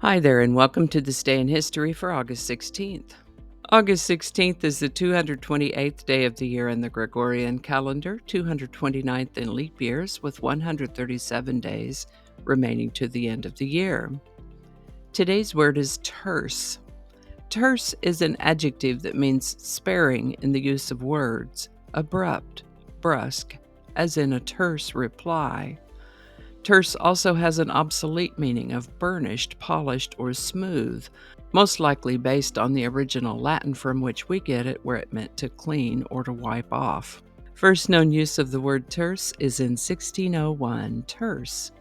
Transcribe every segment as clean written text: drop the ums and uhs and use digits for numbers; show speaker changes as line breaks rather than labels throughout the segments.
Hi there, and welcome to this day in history for August 16th. August 16th is the 228th day of the year in the Gregorian calendar, 229th in leap years, with 137 days remaining to the end of the year. Today's word is terse. Terse is an adjective that means sparing in the use of words, abrupt, brusque, as in a terse reply. Terse also has an obsolete meaning of burnished, polished, or smooth, most likely based on the original Latin from which we get it, where it meant to clean or to wipe off. First known use of the word terse is in 1601, terse.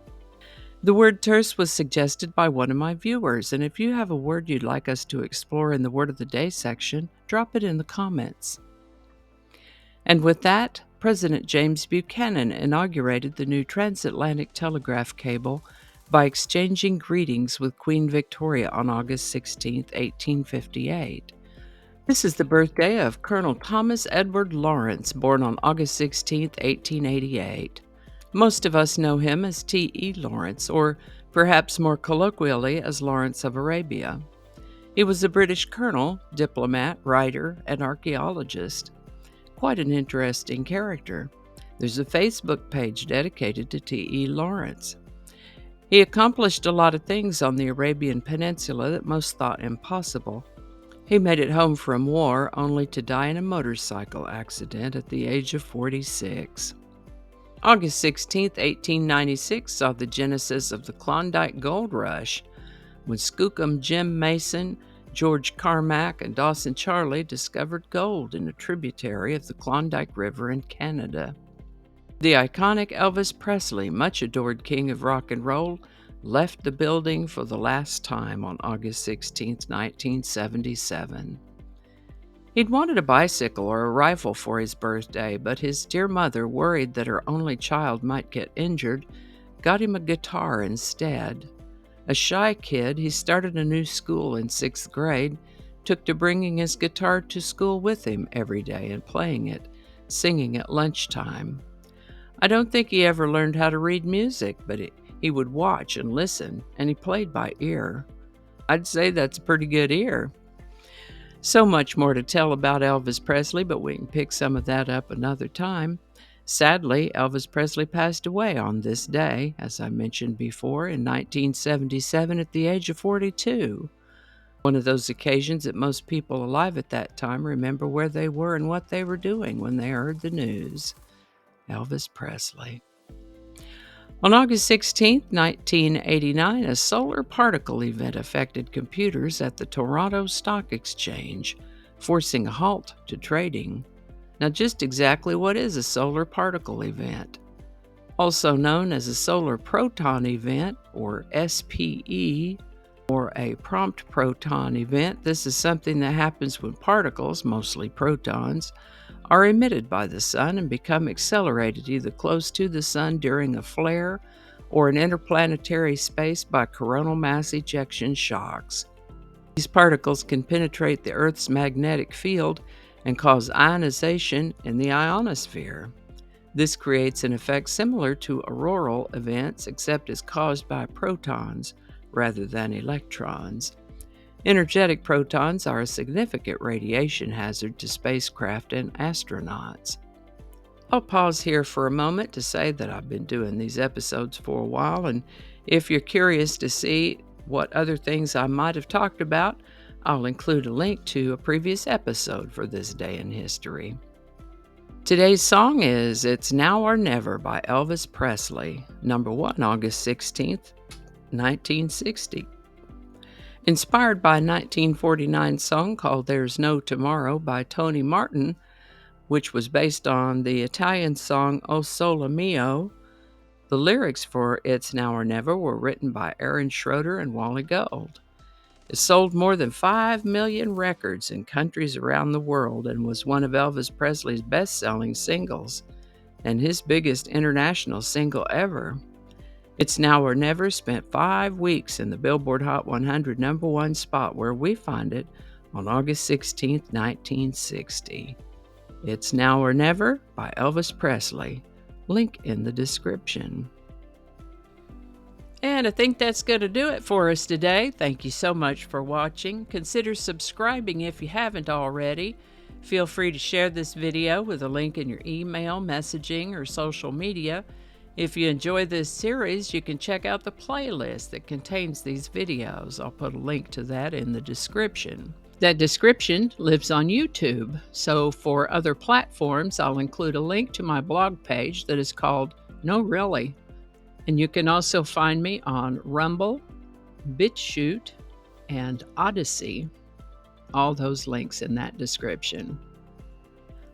The word terse was suggested by one of my viewers, and if you have a word you'd like us to explore in the Word of the Day section, drop it in the comments. And with that, President James Buchanan inaugurated the new Transatlantic Telegraph Cable by exchanging greetings with Queen Victoria on August 16, 1858. This is the birthday of Colonel Thomas Edward Lawrence, born on August 16, 1888. Most of us know him as T.E. Lawrence, or perhaps more colloquially as Lawrence of Arabia. He was a British colonel, diplomat, writer, and archaeologist. Quite an interesting character. There's a Facebook page dedicated to T.E. Lawrence. He accomplished a lot of things on the Arabian Peninsula that most thought impossible. He made it home from war only to die in a motorcycle accident at the age of 46. August 16, 1896 saw the genesis of the Klondike Gold Rush, when Skookum Jim Mason, George Carmack, and Dawson Charlie discovered gold in a tributary of the Klondike River in Canada. The iconic Elvis Presley, much adored king of rock and roll, left the building for the last time on August 16, 1977. He'd wanted a bicycle or a rifle for his birthday, but his dear mother, worried that her only child might get injured, got him a guitar instead. A shy kid, he started a new school in 6th grade, took to bringing his guitar to school with him every day and playing it, singing at lunchtime. I don't think he ever learned how to read music, but he would watch and listen, and he played by ear. I'd say that's a pretty good ear. So much more to tell about Elvis Presley, but we can pick some of that up another time. Sadly, Elvis Presley passed away on this day, as I mentioned before, in 1977 at the age of 42. One of those occasions that most people alive at that time remember where they were and what they were doing when they heard the news. Elvis Presley. On August 16, 1989, a solar particle event affected computers at the Toronto Stock Exchange, forcing a halt to trading. Now, just exactly what is a solar particle event? Also known as a solar proton event, or SPE, or a prompt proton event, this is something that happens when particles, mostly protons, are emitted by the sun and become accelerated either close to the sun during a flare or in interplanetary space by coronal mass ejection shocks. These particles can penetrate the Earth's magnetic field and cause ionization in the ionosphere. This creates an effect similar to auroral events, except it's caused by protons rather than electrons. Energetic protons are a significant radiation hazard to spacecraft and astronauts. I'll pause here for a moment to say that I've been doing these episodes for a while, and if you're curious to see what other things I might have talked about, I'll include a link to a previous episode for this day in history. Today's song is It's Now or Never by Elvis Presley, number 1, August 16th, 1960. Inspired by a 1949 song called There's No Tomorrow by Tony Martin, which was based on the Italian song O Sole Mio, the lyrics for It's Now or Never were written by Aaron Schroeder and Wally Gold. It sold more than 5 million records in countries around the world and was one of Elvis Presley's best-selling singles and his biggest international single ever. It's Now or Never spent 5 weeks in the Billboard Hot 100 number 1 spot, where we find it on August 16, 1960. It's Now or Never by Elvis Presley. Link in the description. And I think that's going to do it for us today. Thank you so much for watching. Consider subscribing if you haven't already. Feel free to share this video with a link in your email, messaging, or social media. If you enjoy this series, you can check out the playlist that contains these videos. I'll put a link to that in the description. That description lives on YouTube, so for other platforms, I'll include a link to my blog page that is called No Really. And you can also find me on Rumble, BitChute, and Odyssey. All those links in that description.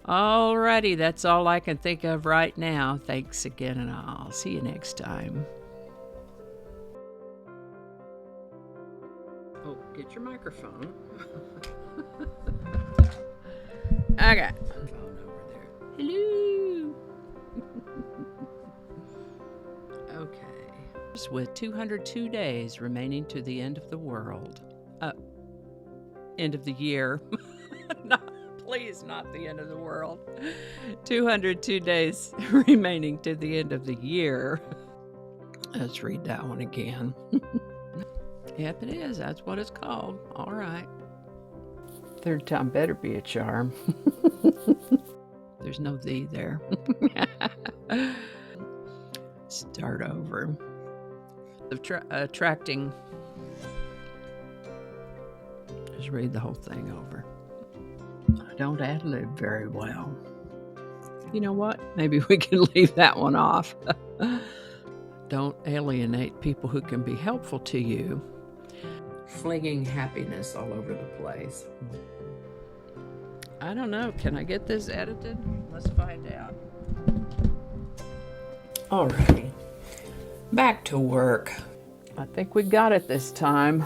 Alrighty, that's all I can think of right now. Thanks again, and I'll see you next time. Oh, get your microphone. Okay. Phone over there. Hello. Okay. With 202 days remaining to the end of the world. End of the year. Please, not the end of the world. 202 days remaining to the end of the year. Let's read that one again. Yep, it is. That's what it's called. All right. Third time better be a charm. There's no "the" there. Start over. Attracting. Just read the whole thing over. I don't ad-lib very well. You know what? Maybe we can leave that one off. Don't alienate people who can be helpful to you. Flinging happiness all over the place. I don't know. Can I get this edited? Let's find out. Alrighty. Back to work. I think we got it this time.